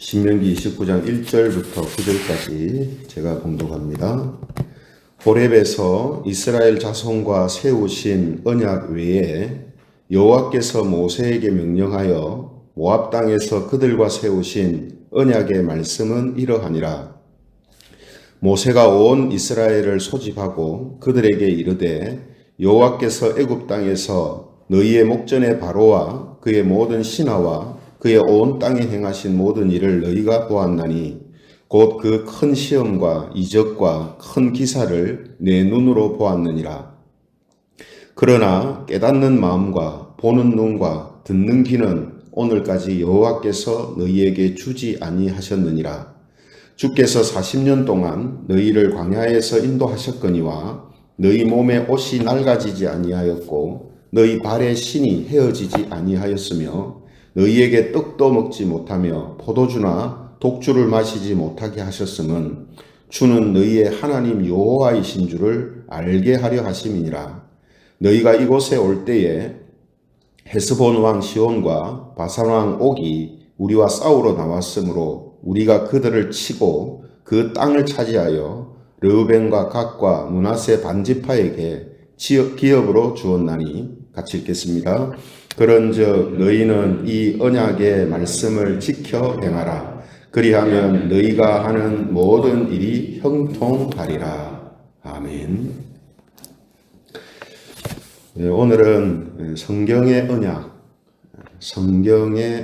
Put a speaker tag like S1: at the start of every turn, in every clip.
S1: 신명기 29장 1절부터 9절까지 제가 봉독합니다. 호렙에서 이스라엘 자손과 세우신 언약 외에 여호와께서 모세에게 명령하여 모압 땅에서 그들과 세우신 언약의 말씀은 이러하니라. 모세가 온 이스라엘을 소집하고 그들에게 이르되 여호와께서 애굽 땅에서 너희의 목전의 바로와 그의 모든 신하와 그의 온 땅에 행하신 모든 일을 너희가 보았나니 곧 그 큰 시험과 이적과 큰 기사를 내 눈으로 보았느니라. 그러나 깨닫는 마음과 보는 눈과 듣는 귀는 오늘까지 여호와께서 너희에게 주지 아니하셨느니라. 주께서 40년 동안 너희를 광야에서 인도하셨거니와 너희 몸에 옷이 낡아지지 아니하였고 너희 발에 신이 헤어지지 아니하였으며 너희에게 떡도 먹지 못하며 포도주나 독주를 마시지 못하게 하셨음은 주는 너희의 하나님 여호와이신 줄을 알게 하려 하심이니라. 너희가 이곳에 올 때에 헤스본 왕 시온과 바산 왕 옥이 우리와 싸우러 나왔으므로 우리가 그들을 치고 그 땅을 차지하여 르우벤과 갓과 므낫세 반지파에게 기업으로 주었나니. 같이 읽겠습니다. 그런즉 너희는 이 언약의 말씀을 지켜 행하라. 그리하면 너희가 하는 모든 일이 형통하리라. 아멘. 오늘은 성경의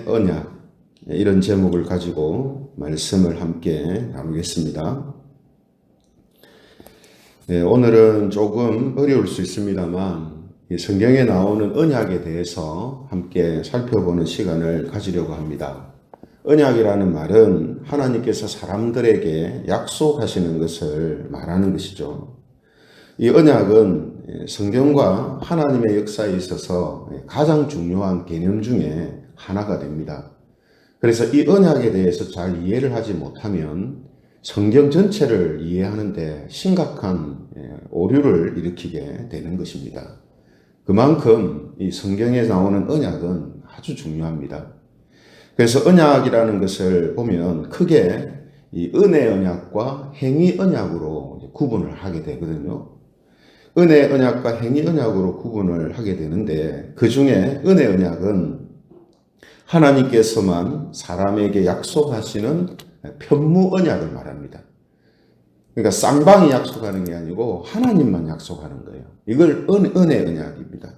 S1: 언약 이런 제목을 가지고 말씀을 함께 나누겠습니다. 오늘은 조금 어려울 수 있습니다만 성경에 나오는 언약에 대해서 함께 살펴보는 시간을 가지려고 합니다. 언약이라는 말은 하나님께서 사람들에게 약속하시는 것을 말하는 것이죠. 이 언약은 성경과 하나님의 역사에 있어서 가장 중요한 개념 중에 하나가 됩니다. 그래서 이 언약에 대해서 잘 이해를 하지 못하면 성경 전체를 이해하는데 심각한 오류를 일으키게 되는 것입니다. 그만큼 이 성경에 나오는 언약은 아주 중요합니다. 그래서 언약이라는 것을 보면 크게 이 은혜 언약과 행위 언약으로 구분을 하게 되거든요. 은혜 언약과 행위 언약으로 구분을 하게 되는데 그 중에 은혜 언약은 하나님께서만 사람에게 약속하시는 편무 언약을 말합니다. 그러니까 쌍방이 약속하는 게 아니고 하나님만 약속하는 거예요. 이걸 은혜 언약입니다.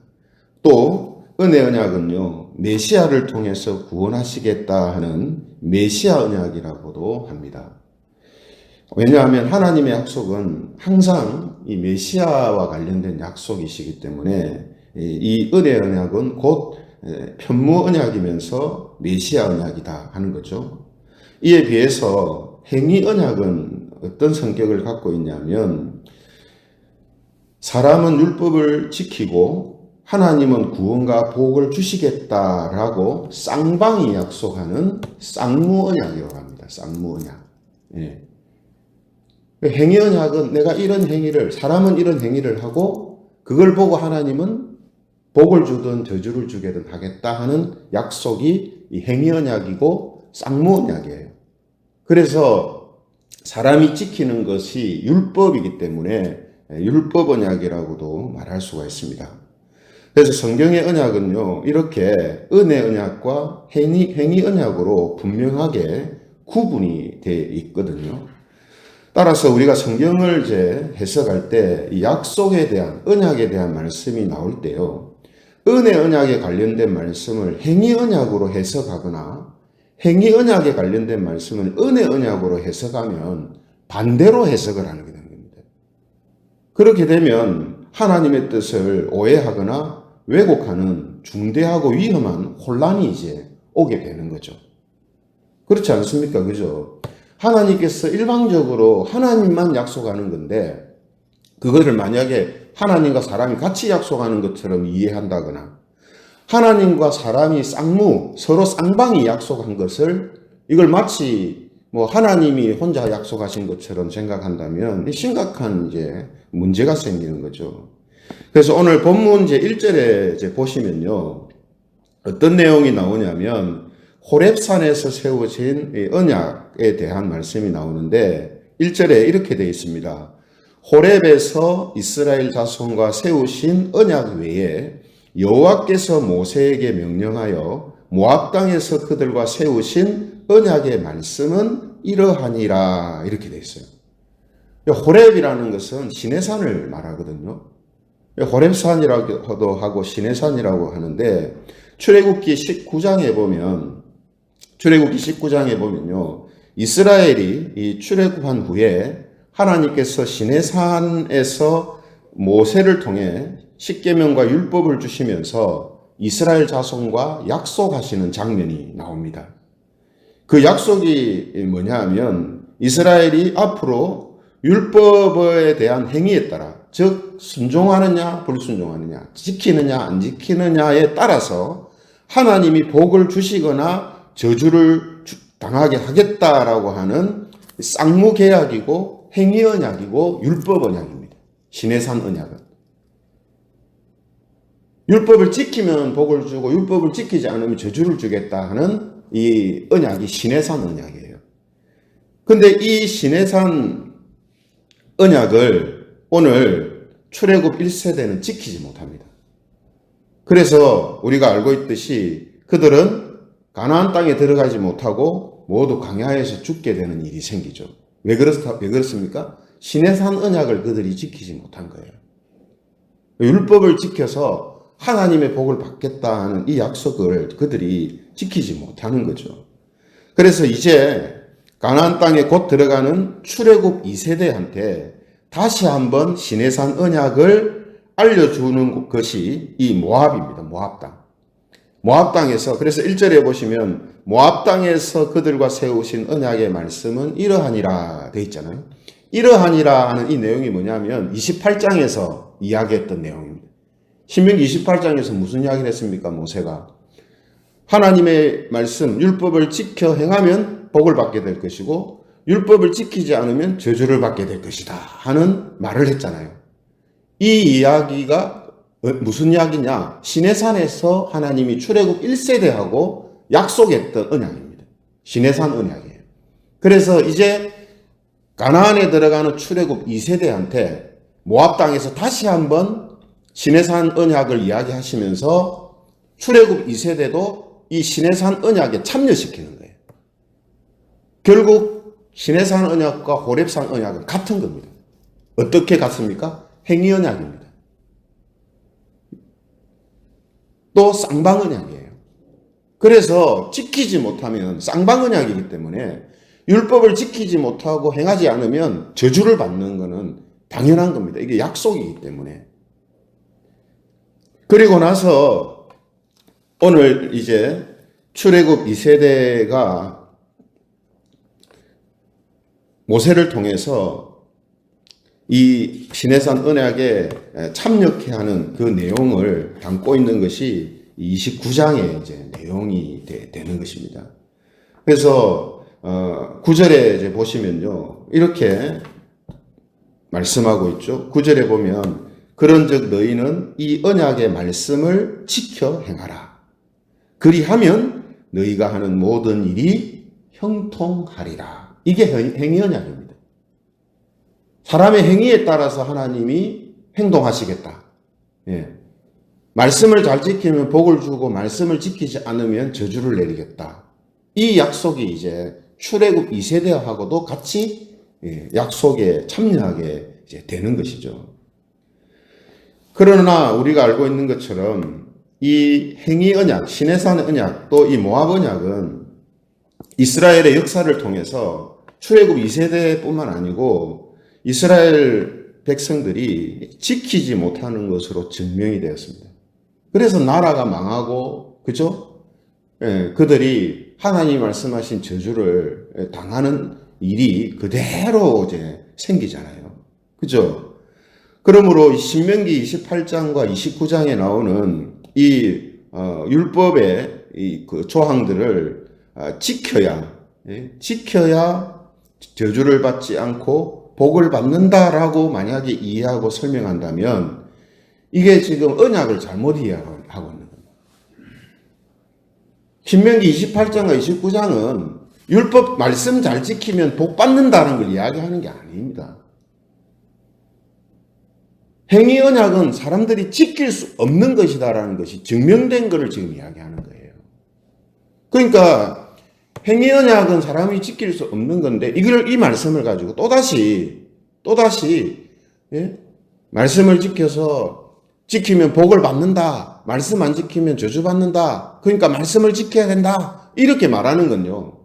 S1: 또 은혜 언약은요, 메시아를 통해서 구원하시겠다 하는 메시아 언약이라고도 합니다. 왜냐하면 하나님의 약속은 항상 이 메시아와 관련된 약속이시기 때문에 이 은혜 언약은 곧 편무 언약이면서 메시아 언약이다 하는 거죠. 이에 비해서 행위 언약은 어떤 성격을 갖고 있냐면 사람은 율법을 지키고 하나님은 구원과 복을 주시겠다라고 쌍방이 약속하는 쌍무 언약이라고 합니다. 쌍무 언약. 행위 언약은 내가 이런 행위를, 사람은 이런 행위를 하고 그걸 보고 하나님은 복을 주든 저주를 주게든 하겠다 하는 약속이 이 행위 언약이고 쌍무 언약이에요. 그래서 사람이 지키는 것이 율법이기 때문에 율법 언약이라고도 말할 수가 있습니다. 그래서 성경의 언약은요, 이렇게 은혜 언약과 행위 언약으로 분명하게 구분이 되어 있거든요. 따라서 우리가 성경을 이제 해석할 때 이 약속에 대한, 언약에 대한 말씀이 나올 때요, 은혜 언약에 관련된 말씀을 행위 언약으로 해석하거나 행위 언약에 관련된 말씀을 은혜 언약으로 해석하면 반대로 해석을 하는 게 되는 겁니다. 그렇게 되면 하나님의 뜻을 오해하거나 왜곡하는 중대하고 위험한 혼란이 이제 오게 되는 거죠. 그렇지 않습니까? 그죠? 하나님께서 일방적으로 하나님만 약속하는 건데 그것을 만약에 하나님과 사람이 같이 약속하는 것처럼 이해한다거나 하나님과 사람이 서로 쌍방이 약속한 것을 이걸 마치 하나님이 혼자 약속하신 것처럼 생각한다면 심각한 이제 문제가 생기는 거죠. 그래서 오늘 본문 제 1절에 이제 보시면요. 어떤 내용이 나오냐면 호렙산에서 세워진 이 언약에 대한 말씀이 나오는데 1절에 이렇게 되어 있습니다. 호렙에서 이스라엘 자손과 세우신 언약 외에 여호와께서 모세에게 명령하여 모압 땅에서 그들과 세우신 언약의 말씀은 이러하니라 이렇게 되어 있어요. 호렙이라는 것은 시내산을 말하거든요. 호렙산이라고도 하고 시내산이라고 하는데 출애굽기 19장에 보면요. 이스라엘이 이 출애굽한 후에 하나님께서 시내산에서 모세를 통해 십계명과 율법을 주시면서 이스라엘 자손과 약속하시는 장면이 나옵니다. 그 약속이 뭐냐 하면 이스라엘이 앞으로 율법에 대한 행위에 따라 즉 순종하느냐 불순종하느냐 지키느냐 안 지키느냐에 따라서 하나님이 복을 주시거나 저주를 당하게 하겠다라고 하는 쌍무계약이고 행위언약이고 율법언약입니다. 시내산 언약은. 율법을 지키면 복을 주고 율법을 지키지 않으면 저주를 주겠다 하는 이 언약이 시내산 언약이에요. 근데 이 시내산 언약을 오늘 출애굽 1세대는 지키지 못합니다. 그래서 우리가 알고 있듯이 그들은 가나안 땅에 들어가지 못하고 모두 광야에서 죽게 되는 일이 생기죠. 왜 그렇습니까? 시내산 언약을 그들이 지키지 못한 거예요. 율법을 지켜서 하나님의 복을 받겠다 하는 이 약속을 그들이 지키지 못하는 거죠. 그래서 이제 가나안 땅에 곧 들어가는 출애굽 2세대한테 다시 한번 시내산 언약을 알려주는 것이 이 모압입니다. 모압 땅. 모압 땅에서 그래서 1절에 보시면 모압 땅에서 그들과 세우신 언약의 말씀은 이러하니라 되어 있잖아요. 이러하니라 하는 이 내용이 뭐냐면 28장에서 이야기했던 내용입니다. 신명기 28장에서 무슨 이야기를 했습니까? 모세가 하나님의 말씀 율법을 지켜 행하면 복을 받게 될 것이고 율법을 지키지 않으면 저주를 받게 될 것이다 하는 말을 했잖아요. 이 이야기가 무슨 이야기냐? 시내산에서 하나님이 출애굽 1세대하고 약속했던 언약입니다. 시내산 언약이에요. 그래서 이제 가나안에 들어가는 출애굽 2세대한테 모압 땅에서 다시 한번 시내산 언약을 이야기하시면서 출애굽 2세대도 이 시내산 언약에 참여시키는 거예요. 결국 시내산 언약과 호렙산 언약은 같은 겁니다. 어떻게 같습니까? 행위 언약입니다. 또 쌍방 언약이에요. 그래서 지키지 못하면 쌍방 언약이기 때문에 율법을 지키지 못하고 행하지 않으면 저주를 받는 것은 당연한 겁니다. 이게 약속이기 때문에. 그리고 나서 오늘 이제 출애굽 2세대가 모세를 통해서 이 시내산 언약에 참여케 하는 그 내용을 담고 있는 것이 29장의 이제 내용이 되는 것입니다. 그래서 9절에 이제 보시면요. 이렇게 말씀하고 있죠. 9절에 보면 그런즉 너희는 이 언약의 말씀을 지켜 행하라. 그리하면 너희가 하는 모든 일이 형통하리라. 이게 행위 언약입니다. 사람의 행위에 따라서 하나님이 행동하시겠다. 예. 말씀을 잘 지키면 복을 주고 말씀을 지키지 않으면 저주를 내리겠다. 이 약속이 이제 출애굽 2세대하고도 같이 약속에 참여하게 이제 되는 것이죠. 그러나 우리가 알고 있는 것처럼 이 행위 언약, 시내산 언약, 또 이 모압 언약은 이스라엘의 역사를 통해서 출애굽 2세대뿐만 아니고 이스라엘 백성들이 지키지 못하는 것으로 증명이 되었습니다. 그래서 나라가 망하고, 그죠? 예, 그들이 하나님이 말씀하신 저주를 당하는 일이 그대로 이제 생기잖아요. 그죠? 그러므로 신명기 28장과 29장에 나오는 이 율법의 그 조항들을 지켜야 저주를 받지 않고 복을 받는다라고 만약에 이해하고 설명한다면 이게 지금 언약을 잘못 이해하고 있는 겁니다. 신명기 28장과 29장은 율법 말씀 잘 지키면 복 받는다는 걸 이야기하는 게 아닙니다. 행위 언약은 사람들이 지킬 수 없는 것이다라는 것이 증명된 것을 지금 이야기하는 거예요. 그러니까 행위 언약은 사람이 지킬 수 없는 건데 이 말씀을 가지고 또다시 예? 말씀을 지키면 복을 받는다. 말씀 안 지키면 저주받는다. 그러니까 말씀을 지켜야 된다. 이렇게 말하는 건요.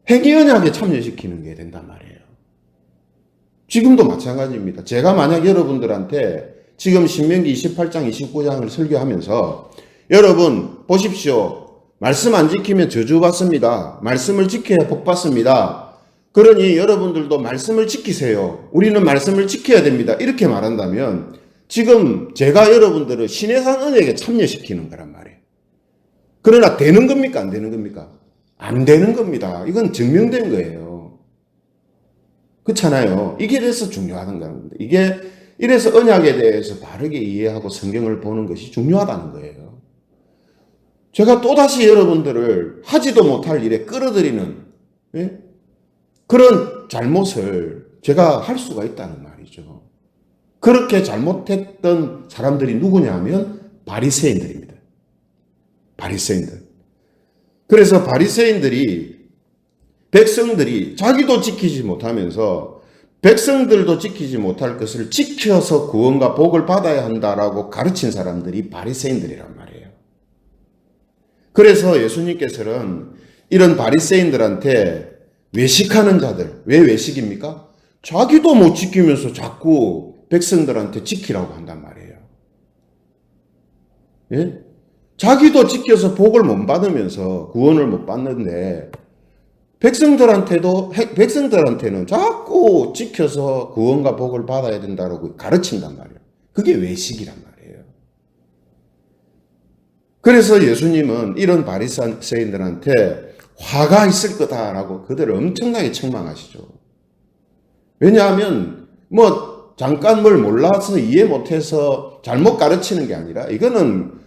S1: 행위 언약에 참여시키는 게 된단 말이에요. 지금도 마찬가지입니다. 제가 만약 여러분들한테 지금 신명기 28장, 29장을 설교하면서 여러분 보십시오. 말씀 안 지키면 저주받습니다. 말씀을 지켜야 복받습니다. 그러니 여러분들도 말씀을 지키세요. 우리는 말씀을 지켜야 됩니다. 이렇게 말한다면 지금 제가 여러분들을 신해산 언약에 참여시키는 거란 말이에요. 그러나 되는 겁니까? 안 되는 겁니까? 안 되는 겁니다. 이건 증명된 거예요. 그렇잖아요. 이게 그래서 중요하다는 겁니다. 이래서 언약에 대해서 바르게 이해하고 성경을 보는 것이 중요하다는 거예요. 제가 또다시 여러분들을 하지도 못할 일에 끌어들이는 그런 잘못을 제가 할 수가 있다는 말이죠. 그렇게 잘못했던 사람들이 누구냐면 바리새인들입니다. 바리새인들. 그래서 백성들이 자기도 지키지 못하면서 백성들도 지키지 못할 것을 지켜서 구원과 복을 받아야 한다라고 가르친 사람들이 바리새인들이란 말이에요. 그래서 예수님께서는 이런 바리새인들한테 외식하는 자들, 왜 외식입니까? 자기도 못 지키면서 자꾸 백성들한테 지키라고 한단 말이에요. 예? 자기도 지켜서 복을 못 받으면서 구원을 못 받는데 백성들한테는 자꾸 지켜서 구원과 복을 받아야 된다고 가르친단 말이에요. 그게 외식이란 말이에요. 그래서 예수님은 이런 바리새인들한테 화가 있을 거다라고 그들을 엄청나게 책망하시죠. 왜냐하면 잠깐 뭘 몰라서 이해 못해서 잘못 가르치는 게 아니라 이거는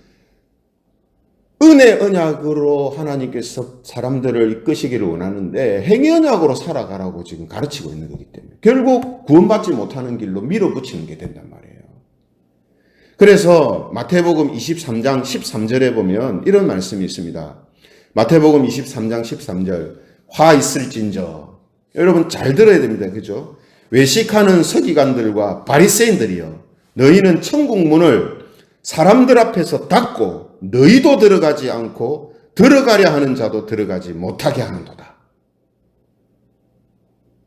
S1: 은혜 언약으로 하나님께서 사람들을 이끄시기를 원하는데 행위 언약으로 살아가라고 지금 가르치고 있는 거기 때문에 결국 구원받지 못하는 길로 밀어붙이는 게 된단 말이에요. 그래서 마태복음 23장 13절에 보면 이런 말씀이 있습니다. 마태복음 23장 13절 화 있을진저 여러분 잘 들어야 됩니다. 그죠? 외식하는 서기관들과 바리새인들이여 너희는 천국 문을 사람들 앞에서 닫고 너희도 들어가지 않고 들어가려 하는 자도 들어가지 못하게 하는도다.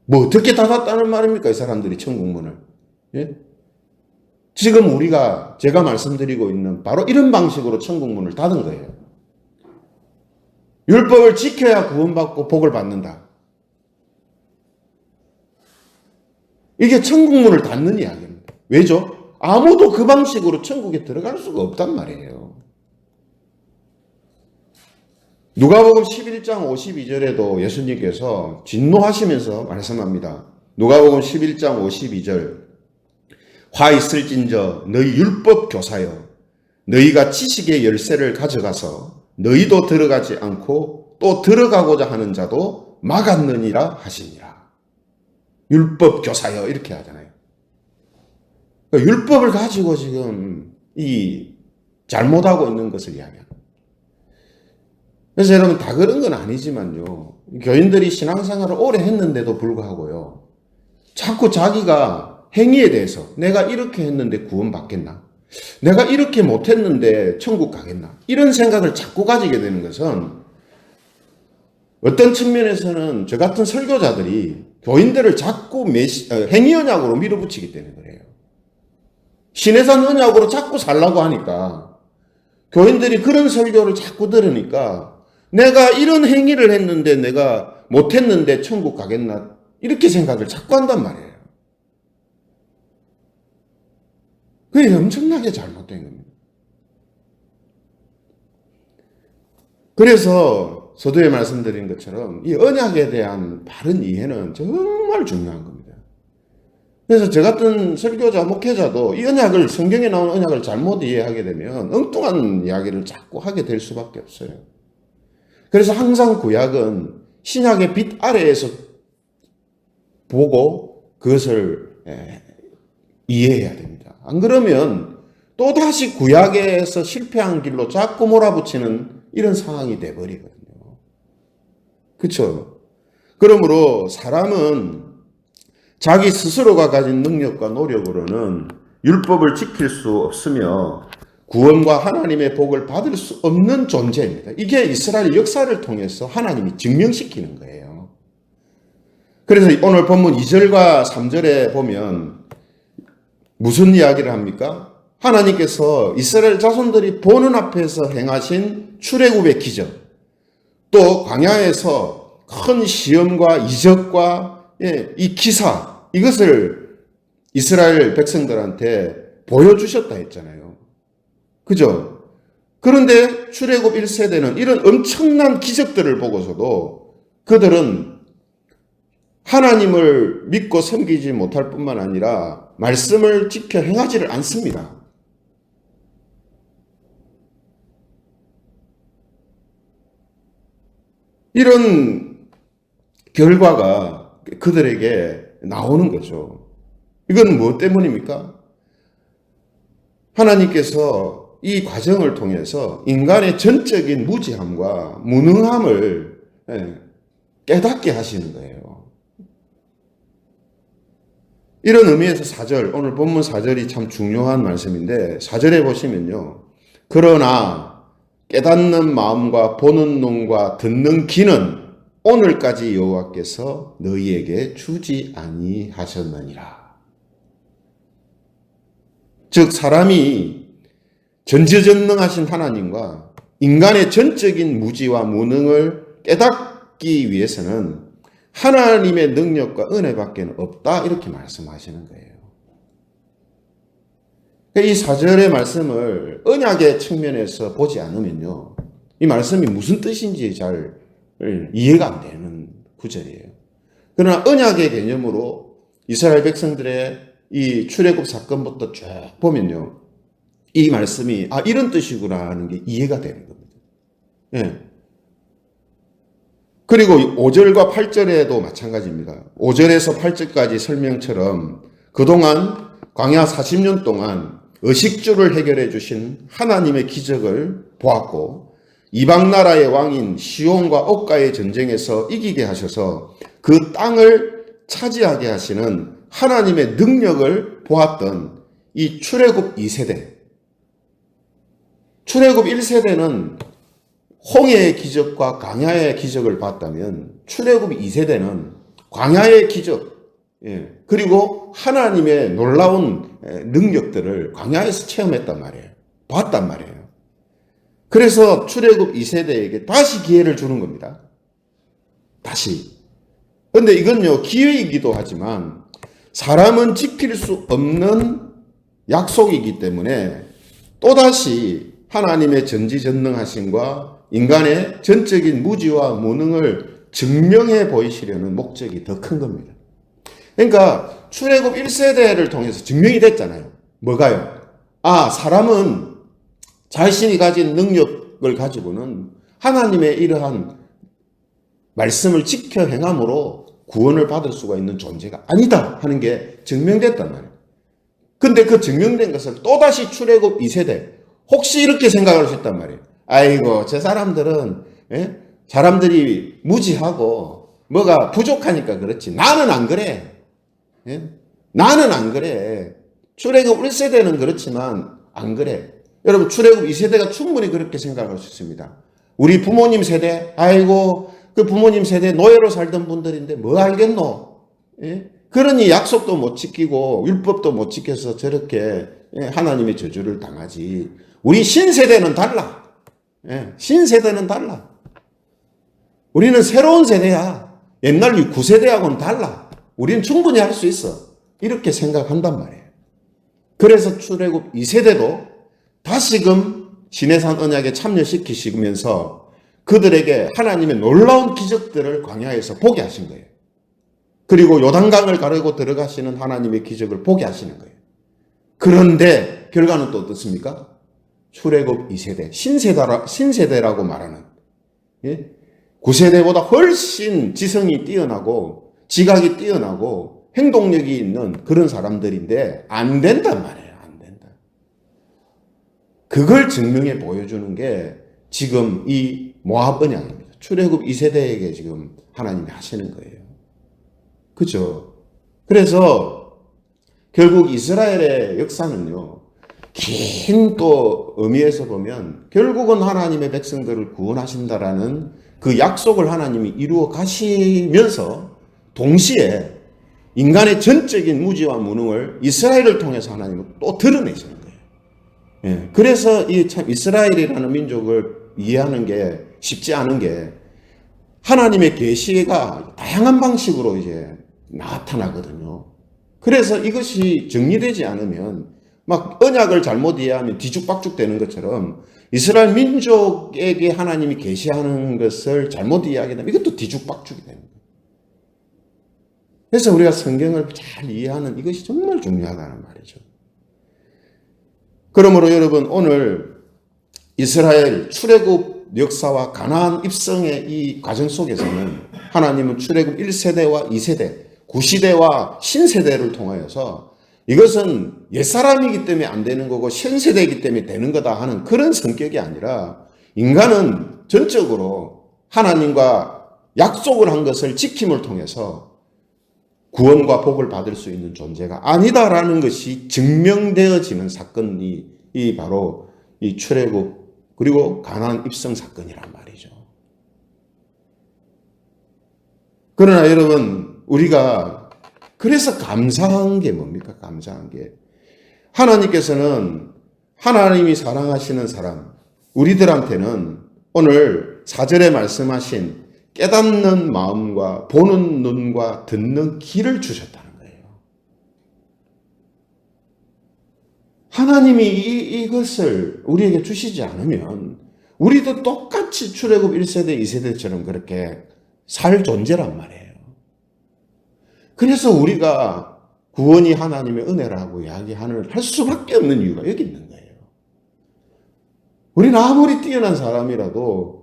S1: 뭐 어떻게 닫았다는 말입니까? 이 사람들이 천국 문을. 예? 지금 제가 말씀드리고 있는 바로 이런 방식으로 천국 문을 닫은 거예요. 율법을 지켜야 구원받고 복을 받는다. 이게 천국 문을 닫는 이야기입니다. 왜죠? 아무도 그 방식으로 천국에 들어갈 수가 없단 말이에요. 누가복음 11장 52절에도 예수님께서 진노하시면서 말씀합니다. 누가복음 11장 52절 화 있을진저 너희 율법 교사여 너희가 지식의 열쇠를 가져가서 너희도 들어가지 않고 또 들어가고자 하는 자도 막았느니라 하시니라. 율법 교사여 이렇게 하잖아요. 그러니까 율법을 가지고 지금 잘못하고 있는 것을 이야기합니다. 그래서 여러분 다 그런 건 아니지만요. 교인들이 신앙생활을 오래 했는데도 불구하고요. 자꾸 자기가 행위에 대해서 내가 이렇게 했는데 구원받겠나? 내가 이렇게 못했는데 천국 가겠나? 이런 생각을 자꾸 가지게 되는 것은 어떤 측면에서는 저 같은 설교자들이 교인들을 자꾸 행위 언약으로 밀어붙이기 때문에 그래요. 신해산 언약으로 자꾸 살라고 하니까 교인들이 그런 설교를 자꾸 들으니까 내가 이런 행위를 했는데 내가 못했는데 천국 가겠나 이렇게 생각을 자꾸 한단 말이에요. 그게 엄청나게 잘못된 겁니다. 그래서 서두에 말씀드린 것처럼 이 언약에 대한 바른 이해는 정말 중요한 겁니다. 그래서 저 같은 설교자, 목회자도 이 언약을, 성경에 나온 언약을 잘못 이해하게 되면 엉뚱한 이야기를 자꾸 하게 될 수밖에 없어요. 그래서 항상 구약은 신약의 빛 아래에서 보고 그것을 이해해야 됩니다. 안 그러면 또다시 구약에서 실패한 길로 자꾸 몰아붙이는 이런 상황이 돼버리거든요. 그렇죠? 그러므로 사람은 자기 스스로가 가진 능력과 노력으로는 율법을 지킬 수 없으며 구원과 하나님의 복을 받을 수 없는 존재입니다. 이게 이스라엘 역사를 통해서 하나님이 증명시키는 거예요. 그래서 오늘 본문 2절과 3절에 보면 무슨 이야기를 합니까? 하나님께서 이스라엘 자손들이 보는 앞에서 행하신 출애굽의 기적, 또 광야에서 큰 시험과 이적과 이 기사, 이것을 이스라엘 백성들한테 보여주셨다 했잖아요. 그죠? 그런데 출애굽 1세대는 이런 엄청난 기적들을 보고서도 그들은 하나님을 믿고 섬기지 못할 뿐만 아니라 말씀을 지켜 행하지를 않습니다. 이런 결과가 그들에게 나오는 거죠. 이건 무엇 때문입니까? 하나님께서 이 과정을 통해서 인간의 전적인 무지함과 무능함을 깨닫게 하시는 거예요. 이런 의미에서 4절, 오늘 본문 4절이 참 중요한 말씀인데 4절에 보시면요. 그러나 깨닫는 마음과 보는 눈과 듣는 귀는 오늘까지 여호와께서 너희에게 주지 아니하셨느니라. 즉 사람이 전지전능하신 하나님과 인간의 전적인 무지와 무능을 깨닫기 위해서는 하나님의 능력과 은혜밖에 없다, 이렇게 말씀하시는 거예요. 이 4절의 말씀을 언약의 측면에서 보지 않으면요, 이 말씀이 무슨 뜻인지 잘 이해가 안 되는 구절이에요. 그러나 언약의 개념으로 이스라엘 백성들의 이 출애굽 사건부터 쭉 보면요, 이 말씀이 이런 뜻이구나 하는 게 이해가 되는 겁니다. 예. 그리고 5절과 8절에도 마찬가지입니다. 5절에서 8절까지 설명처럼 그동안 광야 40년 동안 의식주를 해결해 주신 하나님의 기적을 보았고, 이방 나라의 왕인 시온과 옥과의 전쟁에서 이기게 하셔서 그 땅을 차지하게 하시는 하나님의 능력을 보았던 이 출애굽 2세대. 출애굽 1세대는 홍해의 기적과 광야의 기적을 봤다면 출애굽 2세대는 광야의 기적, 그리고 하나님의 놀라운 능력들을 광야에서 체험했단 말이에요. 봤단 말이에요. 그래서 출애굽 2세대에게 다시 기회를 주는 겁니다. 다시. 그런데 이건요, 기회이기도 하지만 사람은 지킬 수 없는 약속이기 때문에 또다시 하나님의 전지전능하심과 인간의 전적인 무지와 무능을 증명해 보이시려는 목적이 더 큰 겁니다. 그러니까 출애굽 1세대를 통해서 증명이 됐잖아요. 뭐가요? 사람은 자신이 가진 능력을 가지고는 하나님의 이러한 말씀을 지켜 행함으로 구원을 받을 수가 있는 존재가 아니다 하는 게 증명됐단 말이에요. 근데 그 증명된 것을 또다시 출애굽 2세대, 혹시 이렇게 생각을 하셨단 말이에요. 아이고, 저 사람들은, 사람들이 무지하고 뭐가 부족하니까 그렇지. 나는 안 그래. 나는 안 그래. 출애굽 1세대는 그렇지만 안 그래. 여러분, 출애굽 2세대가 충분히 그렇게 생각할 수 있습니다. 우리 부모님 세대, 아이고, 그 부모님 세대 노예로 살던 분들인데 뭐 알겠노? 그러니 약속도 못 지키고 율법도 못 지켜서 저렇게 하나님의 저주를 당하지. 우리 신세대는 달라. 신세대는 달라. 우리는 새로운 세대야. 옛날 9세대하고는 달라. 우리는 충분히 할 수 있어. 이렇게 생각한단 말이에요. 그래서 출애굽 2세대도 다시금 시내산 언약에 참여시키시면서 그들에게 하나님의 놀라운 기적들을 광야에서 보게 하신 거예요. 그리고 요단강을 가르고 들어가시는 하나님의 기적을 보게 하시는 거예요. 그런데 결과는 또 어떻습니까? 출애굽 2세대, 신세대라고 말하는, 예? 9세대보다 훨씬 지성이 뛰어나고 지각이 뛰어나고 행동력이 있는 그런 사람들인데 안 된단 말이에요. 안 된다. 그걸 증명해 보여주는 게 지금 이 모압 언약입니다. 출애굽 2세대에게 지금 하나님이 하시는 거예요. 그죠? 그래서 결국 이스라엘의 역사는요, 긴 또 의미에서 보면 결국은 하나님의 백성들을 구원하신다라는 그 약속을 하나님이 이루어 가시면서 동시에 인간의 전적인 무지와 무능을 이스라엘을 통해서 하나님은 또 드러내시는 거예요. 예, 그래서 이 참 이스라엘이라는 민족을 이해하는 게 쉽지 않은 게 하나님의 계시가 다양한 방식으로 이제 나타나거든요. 그래서 이것이 정리되지 않으면 막 언약을 잘못 이해하면 뒤죽박죽 되는 것처럼 이스라엘 민족에게 하나님이 계시하는 것을 잘못 이해하게 되면 이것도 뒤죽박죽이 되는 거예요. 그래서 우리가 성경을 잘 이해하는 이것이 정말 중요하다는 말이죠. 그러므로 여러분 오늘 이스라엘 출애굽 역사와 가나안 입성의 이 과정 속에서는 하나님은 출애굽 1세대와 2세대, 구시대와 신세대를 통하여서 이것은 옛사람이기 때문에 안 되는 거고 신세대이기 때문에 되는 거다 하는 그런 성격이 아니라 인간은 전적으로 하나님과 약속을 한 것을 지킴을 통해서 구원과 복을 받을 수 있는 존재가 아니다라는 것이 증명되어지는 사건이 바로 이 출애굽 그리고 가나안 입성 사건이란 말이죠. 그러나 여러분 우리가 그래서 감사한 게 뭡니까? 감사한 게 하나님께서는 하나님이 사랑하시는 사람 우리들한테는 오늘 4절에 말씀하신 깨닫는 마음과 보는 눈과 듣는 귀를 주셨다는 거예요. 하나님이 이것을 우리에게 주시지 않으면 우리도 똑같이 출애굽 1세대, 2세대처럼 그렇게 살 존재란 말이에요. 그래서 우리가 구원이 하나님의 은혜라고 할 수밖에 없는 이유가 여기 있는 거예요. 우리는 아무리 뛰어난 사람이라도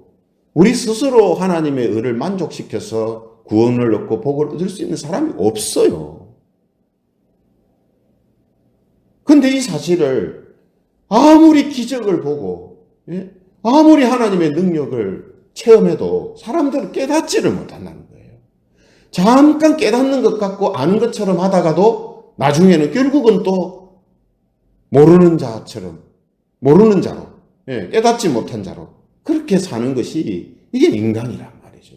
S1: 우리 스스로 하나님의 의를 만족시켜서 구원을 얻고 복을 얻을 수 있는 사람이 없어요. 근데 이 사실을 아무리 기적을 보고 아무리 하나님의 능력을 체험해도 사람들은 깨닫지를 못한다는 거예요. 잠깐 깨닫는 것 같고 아는 것처럼 하다가도 나중에는 결국은 또 모르는 자로 깨닫지 못한 자로 그렇게 사는 것이 이게 인간이란 말이죠.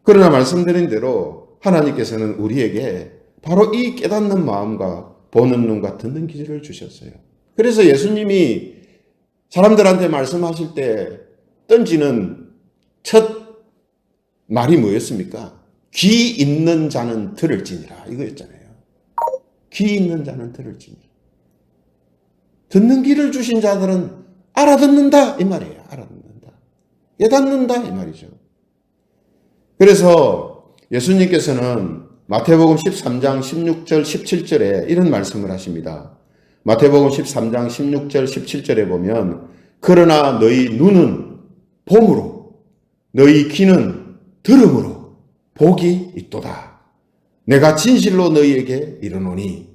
S1: 그러나 말씀드린 대로 하나님께서는 우리에게 바로 이 깨닫는 마음과 보는 눈과 듣는 귀를 주셨어요. 그래서 예수님이 사람들한테 말씀하실 때 던지는 첫 말이 뭐였습니까? 귀 있는 자는 들을지니라 이거였잖아요. 귀 있는 자는 들을지니라. 듣는 귀를 주신 자들은 알아듣는다 이 말이에요. 알아듣는다. 깨닫는다 이 말이죠. 그래서 예수님께서는 마태복음 13장 16절 17절에 이런 말씀을 하십니다. 마태복음 13장 16절 17절에 보면 그러나 너희 눈은 봄으로 너희 귀는 들음으로 복이 있도다. 내가 진실로 너희에게 이르노니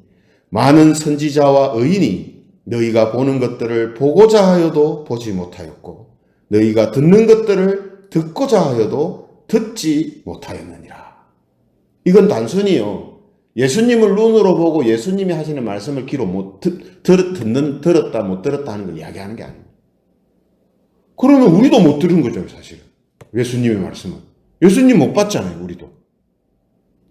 S1: 많은 선지자와 의인이 너희가 보는 것들을 보고자 하여도 보지 못하였고 너희가 듣는 것들을 듣고자 하여도 듣지 못하였느니라. 이건 단순히요 예수님을 눈으로 보고 예수님이 하시는 말씀을 귀로 못 들었다 못 들었다 하는 걸 이야기하는 게 아닙니다. 그러면 우리도 못 들은 거죠 사실은. 예수님의 말씀은 예수님 못 봤잖아요 우리도.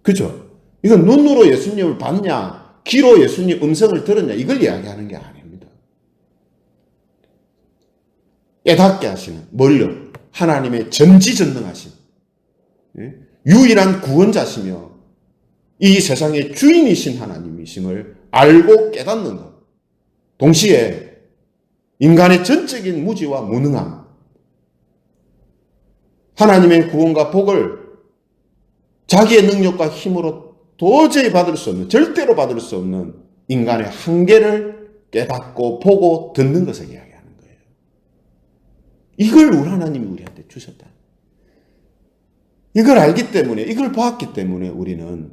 S1: 그죠? 이건 눈으로 예수님을 봤냐 귀로 예수님 음성을 들었냐 이걸 이야기하는 게 아닙니다. 깨닫게 하시는 뭘요? 하나님의 전지전능하신 유일한 구원자시며 이 세상의 주인이신 하나님이심을 알고 깨닫는 것. 동시에 인간의 전적인 무지와 무능함 하나님의 구원과 복을 자기의 능력과 힘으로 도저히 받을 수 없는, 절대로 받을 수 없는 인간의 한계를 깨닫고 보고 듣는 것을 이야기하는 거예요. 이걸 우리 하나님이 우리한테 주셨다. 이걸 알기 때문에, 이걸 봤기 때문에 우리는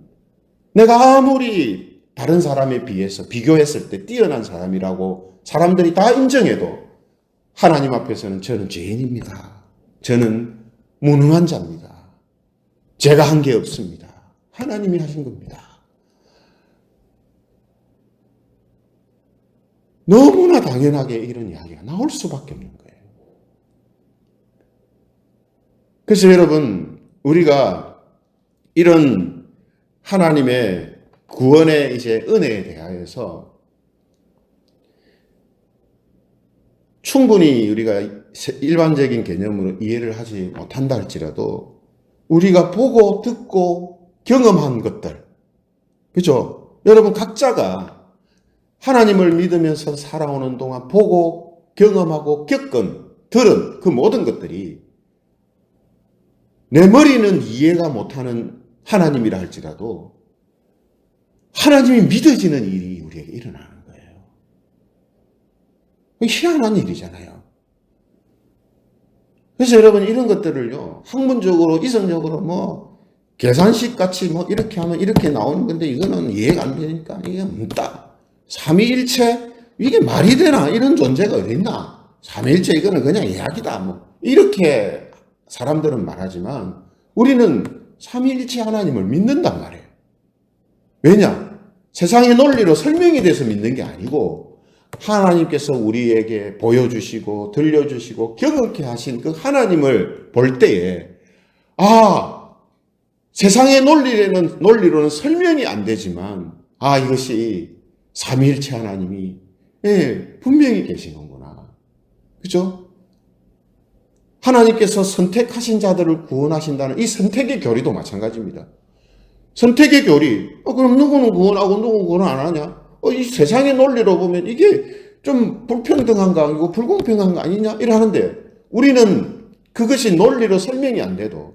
S1: 내가 아무리 다른 사람에 비해서 비교했을 때 뛰어난 사람이라고 사람들이 다 인정해도 하나님 앞에서는 저는 죄인입니다. 저는 무능한 자입니다. 제가 한 게 없습니다. 하나님이 하신 겁니다. 너무나 당연하게 이런 이야기가 나올 수밖에 없는 거예요. 그래서 여러분, 우리가 이런 하나님의 구원의 이제 은혜에 대하여서 충분히 우리가 일반적인 개념으로 이해를 하지 못한다 할지라도 우리가 보고 듣고 경험한 것들, 그죠? 여러분 각자가 하나님을 믿으면서 살아오는 동안 보고 경험하고 겪은, 들은 그 모든 것들이 내 머리는 이해가 못하는 하나님이라 할지라도 하나님이 믿어지는 일이 우리에게 일어나는 거예요. 희한한 일이잖아요. 그래서 여러분 이런 것들을요, 학문적으로, 이성적으로 뭐 계산식 같이 뭐 이렇게 하면 이렇게 나오는 건데 이거는 이해가 안 되니까 이게 없다. 삼위일체 이게 말이 되나? 이런 존재가 어디 있나? 삼위일체 이거는 그냥 이야기다. 뭐 이렇게 사람들은 말하지만 우리는 삼위일체 하나님을 믿는단 말이에요. 왜냐? 세상의 논리로 설명이 돼서 믿는 게 아니고 하나님께서 우리에게 보여주시고 들려주시고 경험케 하신 그 하나님을 볼 때에 세상의 논리로는 설명이 안 되지만 이것이 삼위일체 하나님이 분명히 계시는구나. 그죠? 하나님께서 선택하신 자들을 구원하신다는 이 선택의 교리도 마찬가지입니다. 선택의 교리. 그럼 누구는 구원하고 누구는 구원 안 하냐? 이 세상의 논리로 보면 이게 좀 불평등한 거 아니고 불공평한 거 아니냐? 이러는데 우리는 그것이 논리로 설명이 안 돼도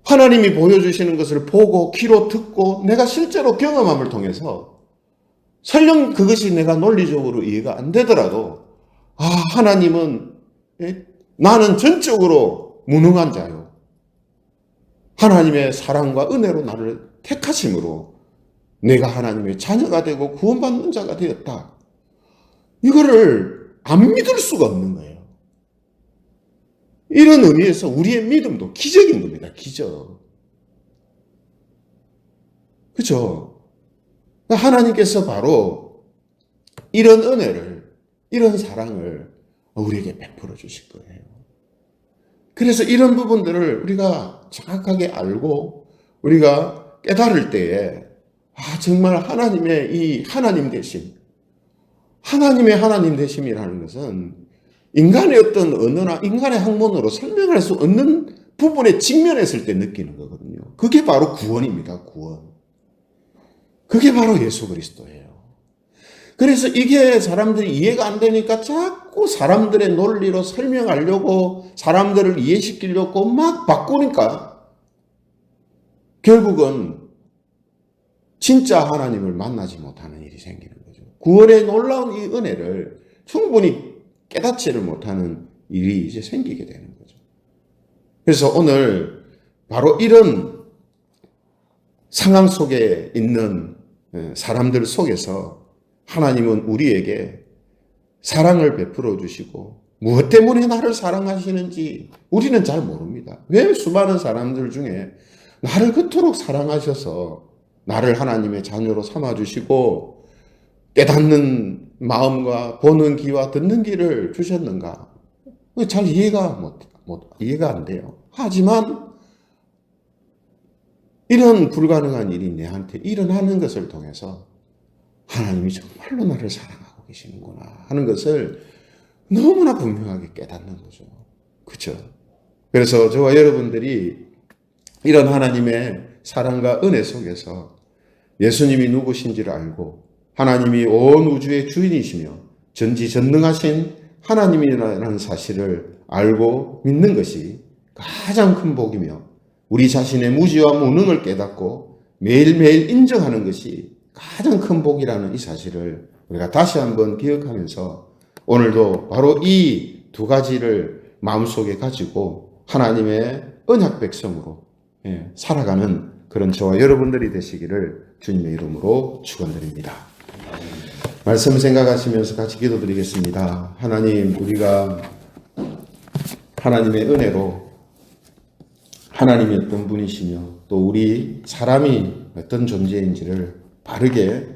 S1: 하나님이 보여주시는 것을 보고 귀로 듣고 내가 실제로 경험함을 통해서 설령 그것이 내가 논리적으로 이해가 안 되더라도 하나님은 나는 전적으로 무능한 자요. 하나님의 사랑과 은혜로 나를 택하심으로 내가 하나님의 자녀가 되고 구원받는 자가 되었다. 이거를 안 믿을 수가 없는 거예요. 이런 의미에서 우리의 믿음도 기적인 겁니다. 기적. 그렇죠? 하나님께서 바로 이런 은혜를, 이런 사랑을 우리에게 베풀어 주실 거예요. 그래서 이런 부분들을 우리가 정확하게 알고 우리가 깨달을 때에 정말 하나님의 이 하나님 되심, 하나님의 하나님 되심이라는 것은 인간의 어떤 언어나 인간의 학문으로 설명할 수 없는 부분에 직면했을 때 느끼는 거거든요. 그게 바로 구원입니다. 구원. 그게 바로 예수 그리스도예요. 그래서 이게 사람들이 이해가 안 되니까 자꾸 사람들의 논리로 설명하려고 사람들을 이해시키려고 막 바꾸니까 결국은 진짜 하나님을 만나지 못하는 일이 생기는 거죠. 구원의 놀라운 이 은혜를 충분히 깨닫지를 못하는 일이 이제 생기게 되는 거죠. 그래서 오늘 바로 이런 상황 속에 있는 사람들 속에서 하나님은 우리에게 사랑을 베풀어 주시고 무엇 때문에 나를 사랑하시는지 우리는 잘 모릅니다. 왜 수많은 사람들 중에 나를 그토록 사랑하셔서 나를 하나님의 자녀로 삼아주시고 깨닫는 마음과 보는 귀와 듣는 귀를 주셨는가? 잘 이해가 안 돼요. 하지만 이런 불가능한 일이 내한테 일어나는 것을 통해서 하나님이 정말로 나를 사랑하고 계시는구나 하는 것을 너무나 분명하게 깨닫는 거죠. 그렇죠? 그래서 저와 여러분들이 이런 하나님의 사랑과 은혜 속에서 예수님이 누구신지를 알고 하나님이 온 우주의 주인이시며 전지전능하신 하나님이라는 사실을 알고 믿는 것이 가장 큰 복이며 우리 자신의 무지와 무능을 깨닫고 매일매일 인정하는 것이 가장 큰 복이라는 이 사실을 우리가 다시 한번 기억하면서 오늘도 바로 이 두 가지를 마음속에 가지고 하나님의 언약 백성으로 살아가는 그런 저와 여러분들이 되시기를 주님의 이름으로 축원드립니다. 말씀 생각하시면서 같이 기도드리겠습니다. 하나님, 우리가 하나님의 은혜로 하나님이 어떤 분이시며 또 우리 사람이 어떤 존재인지를 바르게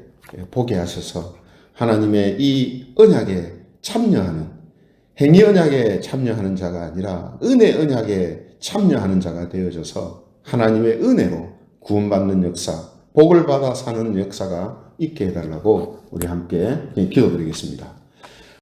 S1: 보게 하셔서 하나님의 이 언약에 참여하는, 행위 언약에 참여하는 자가 아니라 은혜 언약에 참여하는 자가 되어져서 하나님의 은혜로 구원받는 역사, 복을 받아 사는 역사가 있게 해달라고 우리 함께 기도드리겠습니다.